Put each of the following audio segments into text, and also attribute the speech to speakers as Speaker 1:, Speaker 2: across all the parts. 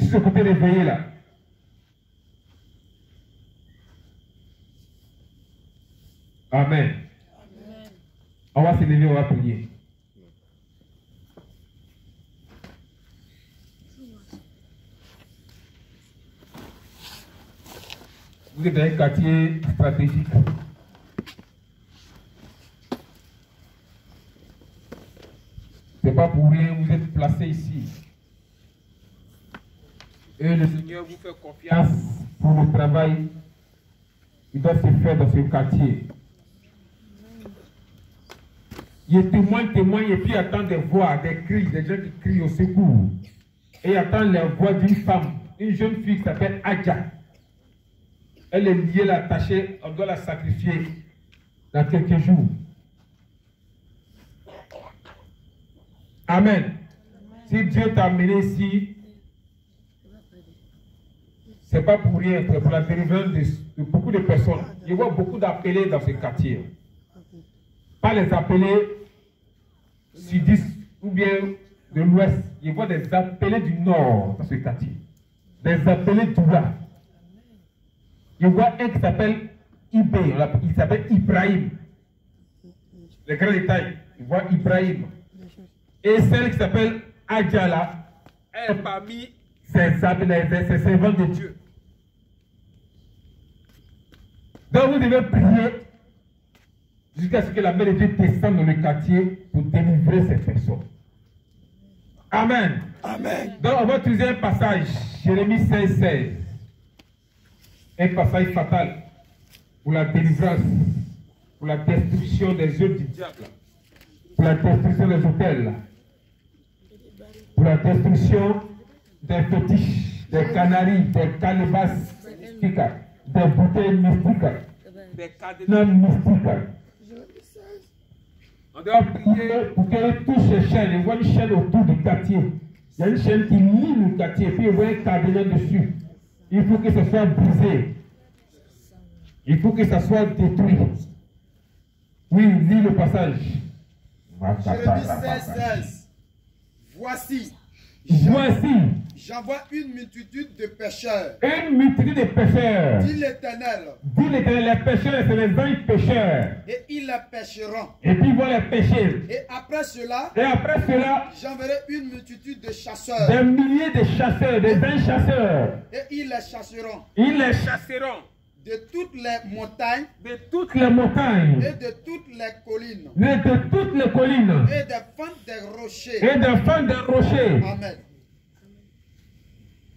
Speaker 1: ce côté réveillé là. Amen. On va se lever, on va prier. Vous êtes dans un quartier stratégique. C'est pas pour rien, vous êtes placé ici. Et le Seigneur vous fait confiance pour le travail qui doit se faire dans ce quartier. Il témoigne, et puis attend des voix, des cris, des gens qui crient au secours. Et attend la voix d'une femme, une jeune fille qui s'appelle Adja. Elle est liée, attachée, on doit la sacrifier dans quelques jours. Amen. Si Dieu t'a amené ici, ce n'est pas pour rien, c'est pour la délivrance de beaucoup de personnes. Je vois beaucoup d'appelés dans ce quartier. Pas les appelés sudistes ou bien de l'ouest. Je vois des appelés du nord dans ce quartier. Des appelés du là. Je vois un qui s'appelle Ibé, il s'appelle Ibrahim. Les grands détails, je vois Ibrahim. Et celle qui s'appelle Adjala, elle est parmi ces servants de Dieu. Donc vous devez prier jusqu'à ce que la main de Dieu descende dans le quartier pour délivrer ces personnes. Amen.
Speaker 2: Amen.
Speaker 1: Donc on va utiliser un passage, Jérémie 16, 16. Un passage fatal pour la délivrance, pour la destruction des œuvres du diable, pour la destruction des hôtels, pour la destruction des fétiches, des canaries, des calebasses mystiques, des bouteilles mystiques, des cadenas mystiques. On doit prier pour qu'elle touche ces chaînes. Il voit une chaîne autour du quartier. Il y a une chaîne qui lie le quartier, puis il voit un cadenas dessus. Il faut que ce soit brisé. Il faut que ça soit détruit. Oui, lis le passage.
Speaker 2: Jérémie 16, 16. Voici, j'envoie une multitude de pécheurs.
Speaker 1: Une multitude de pécheurs.
Speaker 2: Dit l'Éternel.
Speaker 1: Dit l'Éternel, les pécheurs, c'est les anges pécheurs.
Speaker 2: Et ils les pécheront.
Speaker 1: Et puis ils vont les pécher.
Speaker 2: Et après cela, j'enverrai une multitude de chasseurs.
Speaker 1: Des milliers de chasseurs, des anges chasseurs.
Speaker 2: Et ils les chasseront.
Speaker 1: Ils les chasseront.
Speaker 2: De toutes les montagnes.
Speaker 1: De toutes les montagnes.
Speaker 2: Et de toutes les collines.
Speaker 1: De toutes les collines.
Speaker 2: Et des fentes des rochers.
Speaker 1: Et des fentes des rochers.
Speaker 2: Amen.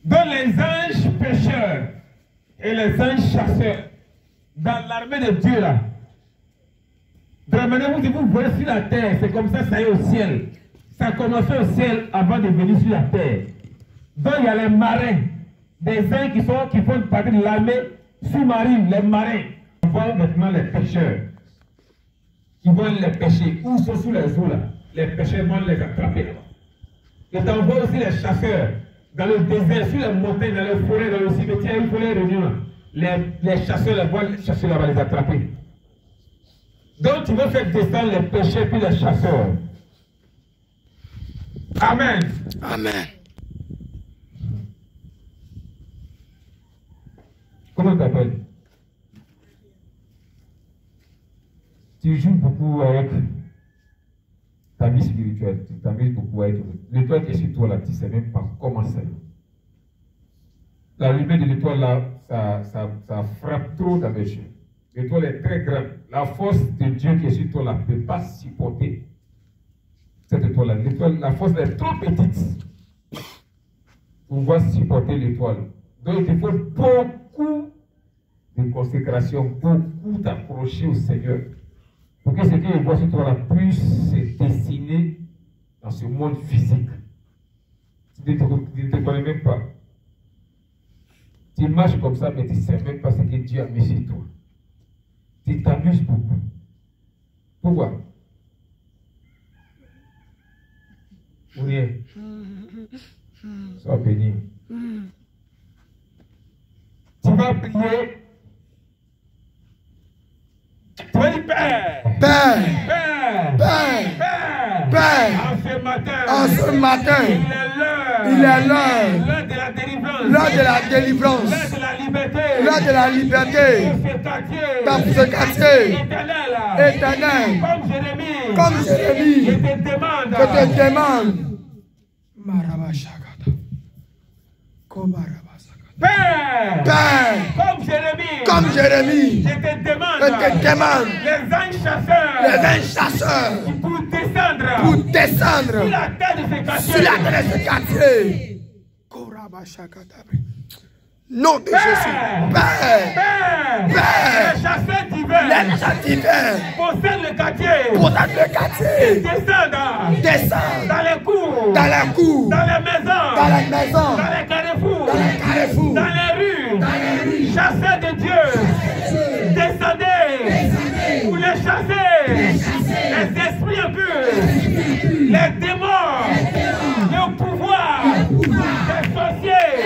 Speaker 1: Dans les anges pécheurs et les anges chasseurs, dans l'armée de Dieu là, de la manière où vous voyez sur la terre, c'est comme ça est au ciel. Ça a commencé au ciel avant de venir sur la terre. Donc il y a les marins, des anges qui font partie de l'armée sous-marine, les marins. On voit maintenant les pêcheurs qui vont les pêcher. Où sont sous les eaux là? Les pêcheurs vont les attraper là-bas. Et on voit aussi les chasseurs. Dans le désert, sur les montagnes, dans les forêts, dans le cimetière, il faut les réunir. Les chasseurs les voient chasser là-bas, les attraper. Donc tu veux faire descendre les pécheurs puis les chasseurs. Amen.
Speaker 2: Amen.
Speaker 1: Comment tu t'appelles? Tu joues beaucoup avec ta vie spirituelle, tu t'amuses beaucoup avec l'étoile qui est sur toi là, tu ne sais même pas comment c'est. La lumière de l'étoile là, ça frappe trop dans mes yeux. L'étoile est très grande. La force de Dieu qui est sur toi là ne peut pas supporter cette étoile là. L'étoile, la force est trop petite pour pouvoir supporter l'étoile. Donc il faut beaucoup de consécration, beaucoup d'approcher au Seigneur. Pour que ce qu'il voit sur toi là puisse se dessiner dans ce monde physique. Tu ne te connais même pas. Tu marches comme ça, mais tu ne sais même pas ce que Dieu a mis sur toi. Tu t'amuses beaucoup. Pourquoi? Oui. Sois béni. Tu vas prier. Tu vas dire Père.
Speaker 2: Père.
Speaker 1: Père.
Speaker 2: Père.
Speaker 1: Père.
Speaker 2: Père.
Speaker 1: En ce matin.
Speaker 2: En ce matin.
Speaker 1: Il est l'heure.
Speaker 2: Il est l'heure.
Speaker 1: L'heure de la délivrance.
Speaker 2: L'heure de la délivrance.
Speaker 1: L'heure de la liberté.
Speaker 2: L'heure de la liberté. Dans ce quartier. Éternel. Comme Jérémie. Je te demande.
Speaker 1: Père, comme Jérémie, je te demande, les anges chasseurs, pour descendre sur la terre de ce quartier.
Speaker 2: Nom de Jésus. Père,
Speaker 1: les chasseurs divins possèdent le quartier. Ils descendent dans les cours, dans les maisons, dans les carrefours, dans les rues. Chasseurs de Dieu, descendez pour les chasser. Les esprits impurs, les démons, le pouvoir des sorciers,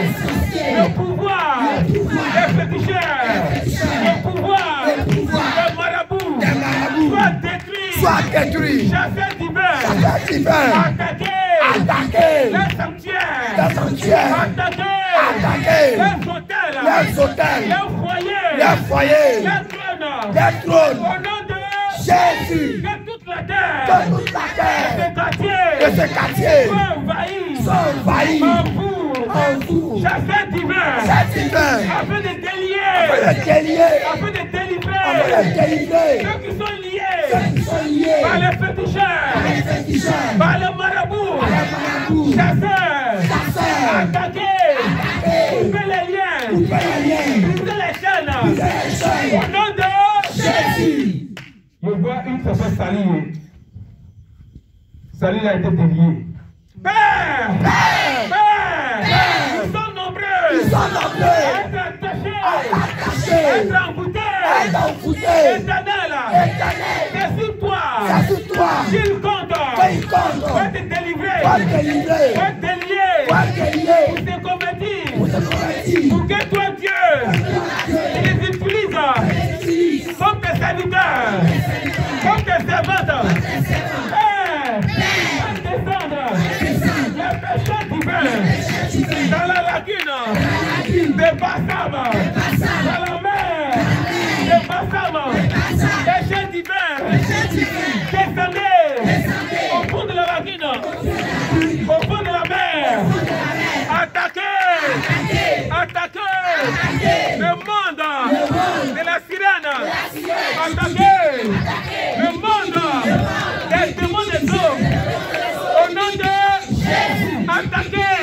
Speaker 1: le pouvoir des féticheurs, le pouvoir des marabouts, soit détruit. Chasseurs divins, attaquez les sanctuaires, attaquez les hôtels, les foyers, les trônes, au nom de
Speaker 2: Jésus.
Speaker 1: Que toute la terre,
Speaker 2: de ce quartier,
Speaker 1: soit envahie en vous, chasseurs divins, afin de délivrer, ceux qui sont liés par les féticheurs, par les marabouts, chasseurs, attaquez, coupez les liens, brisez les chaînes, au nom de Jésus. Je vois une personne salir. Salir a été délié. Père! Nous sommes nombreux! Être attachés! Être envoûtés! Éternel! C'est sur toi! Qu'il compte! Va te délivrer! Va te délier! Pour te convertir! Pour que toi, Dieu, tu les utilises comme tes serviteurs! Comme tes servantes! Descendre! Les pécheurs divins! Dans la lagune! De Bassam! Dans la mer! De Bassam! Pécheurs divins! Descendez! Au fond de la lagune! Au fond de la mer! Attaquez! Le monde de la sirène! Attaquez! Le monde des démons des eaux! Au nom de Jésus! Attaquez!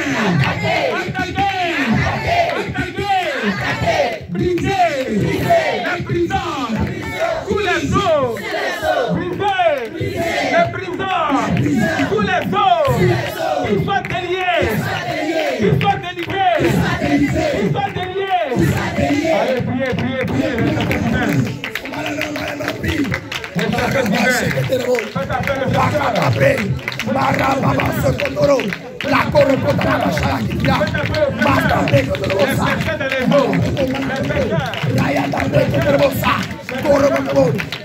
Speaker 1: Brisez les prisons! Tous les eaux! Brisez les prisons! Tous les eaux! Qu'ils soient déliés! Qu'ils soient délivrés! Qu'ils soient déliés! Allez, priez!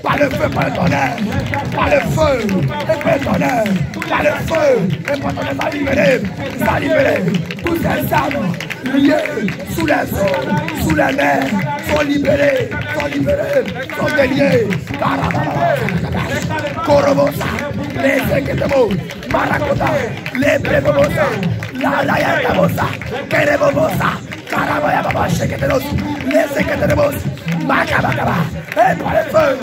Speaker 2: Par le feu, par le tonnerre, par le feu, et par le tonnerre, par le feu, et par le tonnerre, ça libéré, tous ces âmes liées sous les eaux, sous la mer, sont libérés, sont déliés, Korobosa, les Eketemo, Marakota, les Prebobosa, la Yatabosa, Kerebobosa, Karabaya Baba, Sheketeros, les Eketemos, Makabakaba, et par le feu,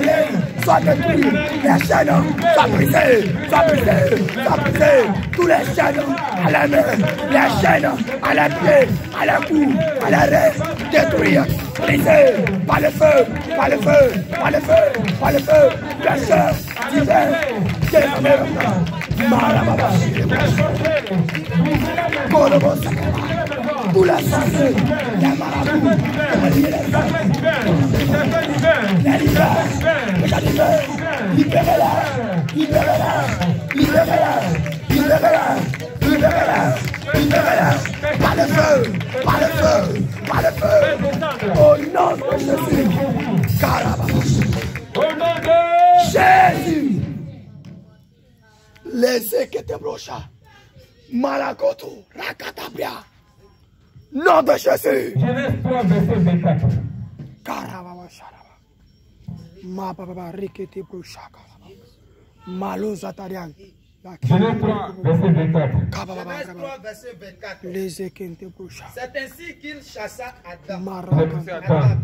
Speaker 2: les soient détruits, les chaînes soient brisées, tous les chaînes à la main, les chaînes à la pied, à la cou, à la raie, détruire, brisées, par le feu, pécheurs, divins, Marababa, Korobosa, pour la santé, la marabou, libérez-la, par le feu, au nom de Jésus,
Speaker 1: Au nom de
Speaker 2: Jésus, les Eketebrocha, Malakoto, Rakatabia. Nom de Jésus.
Speaker 1: Genèse 3, verset 24.
Speaker 2: Karababa Sharaba. Ma Baba Rikete Brushaka. Malo Zatarian.
Speaker 1: Genèse 3, verset 24.
Speaker 3: Genèse 3, verset 24.
Speaker 2: Les Ekente Brusha.
Speaker 3: C'est ainsi qu'il chassa Adam.
Speaker 2: Maraka.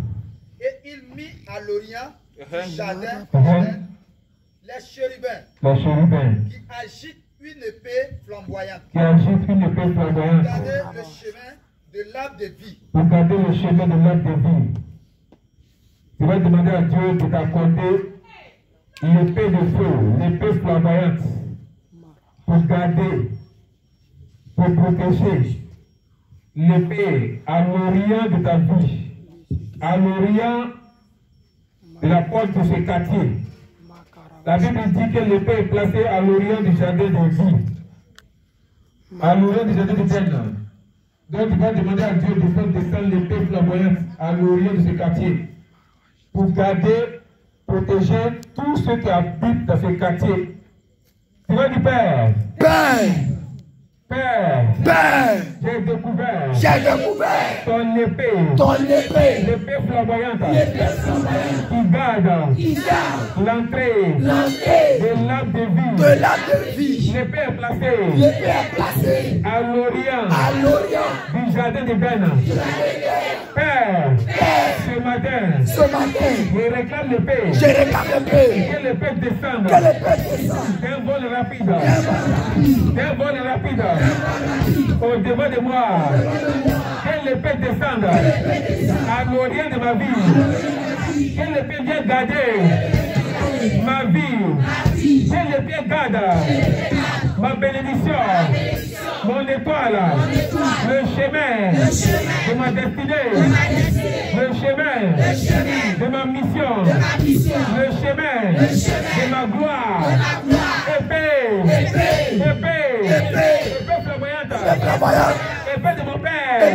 Speaker 3: Et il mit à l'orient du jardin les chérubins
Speaker 1: La chérubin
Speaker 3: qui agitent une épée flamboyante.
Speaker 1: qui agite une épée flamboyante
Speaker 3: Regardez le chemin de l'arbre de vie.
Speaker 1: pour garder le chemin de l'arbre de vie. Tu vas demander à Dieu de t'accorder l'épée de feu, l'épée flamboyante, pour garder, pour protéger l'épée à l'orient de ta vie, à l'orient de la porte de ce quartier. La Bible dit que l'épée est placée à l'orient du jardin de vie, à l'orient du jardin de Dieu. Donc tu vas demander à Dieu de faire descendre l'épée flamboyante à l'orient de ce quartier, pour garder, protéger tous ceux qui habitent dans ce quartier. Tu vas dire, Père,
Speaker 2: Père,
Speaker 1: Père,
Speaker 2: Père,
Speaker 1: j'ai découvert ton
Speaker 2: épée,
Speaker 1: l'épée flamboyante, qui garde l'entrée de l'arbre de vie. L'épée est placée à l'orient du jardin de Ben. Père, ce matin, je réclame l'épée. Que l'épée descende. D'un vol rapide. Au devant de moi. Que l'épée descende à l'orient de ma vie. Que l'épée vienne garder ma vie. Que l'épée garde ma bénédiction, mon étoile, le chemin de ma destinée, le chemin de ma mission, le chemin de ma gloire. Épée flamboyante, épée de mon père,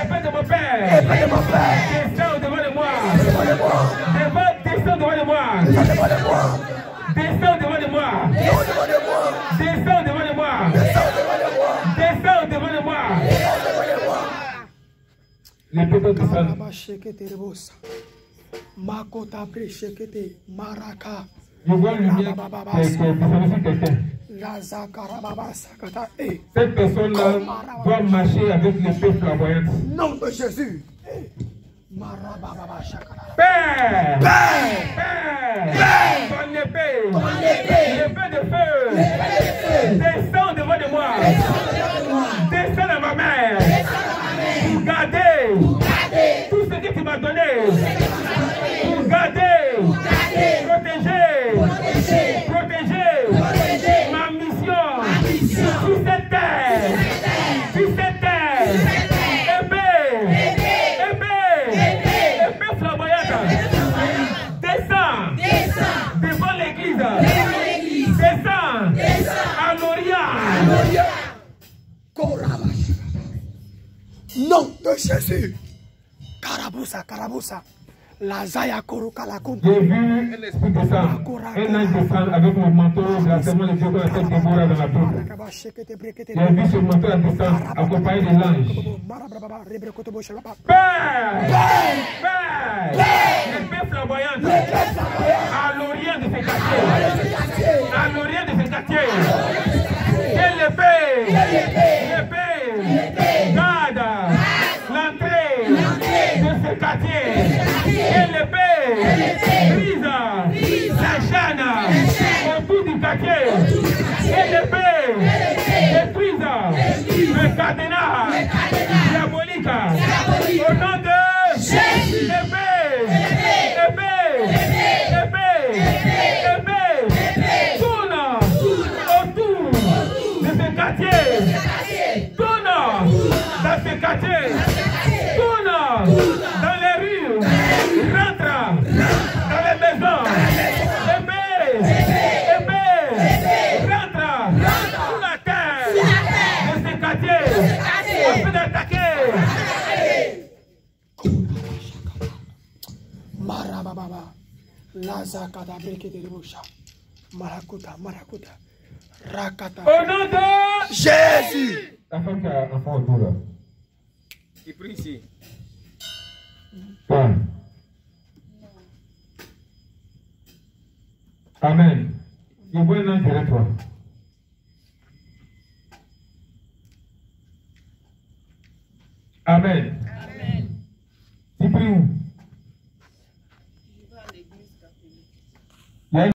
Speaker 1: épée de mon père, descends devant de moi, descends devant de moi, descends devant de moi, descends devant de moi, descends devant de moi. L'épée doit descendre.
Speaker 2: Makota Breshekete Maraka.
Speaker 1: Je vois une lumière qui est descendue sur quelqu'un. Cette personne-là doit marcher avec l'épée flamboyante.
Speaker 2: Nom de Jésus.
Speaker 1: Père, ton épée de feu, descends devant de moi, descends dans ma main, pour garder tout ce que tu m'as donné, pour garder, protéger ma mission sur cette terre, épée flamboyante, descends devant l'église, descends à l'orient.
Speaker 2: Nom de Jésus. Karabusa. La Zaya Koruka la Kunta.
Speaker 1: J'ai vu un esprit descendre, un ange descendre avec mon manteau de la serment de Dieu qu'on appelle Déborah dans la Bible. J'ai vu ce manteau à descendre accompagné de l'ange. Père, l'épée flamboyante à l'orient de ce quartier, Que l'épée garde l'entrée de ce quartier. Que l'épée brise la chaîne autour du quartier. Que l'épée détruise le cadenas diabolique. Au nom de Jésus. Tourne autour de ce quartier. Tourne dans ce quartier. Tourne dans les rues. Rentre dans les maisons. Rentre sous la terre de ce quartier. Afin d'attaquer.
Speaker 2: Marababa. Lazakata Brekete Busha. Marakuta. Rakata.
Speaker 1: Au nom de
Speaker 2: Jésus. ici.
Speaker 1: La femme qui a un enfant autour là.
Speaker 4: Qui prie ici.
Speaker 1: Ouais. Amen. Je vois un ange derrière toi. Amen.
Speaker 5: Amen.
Speaker 1: Tu pries où?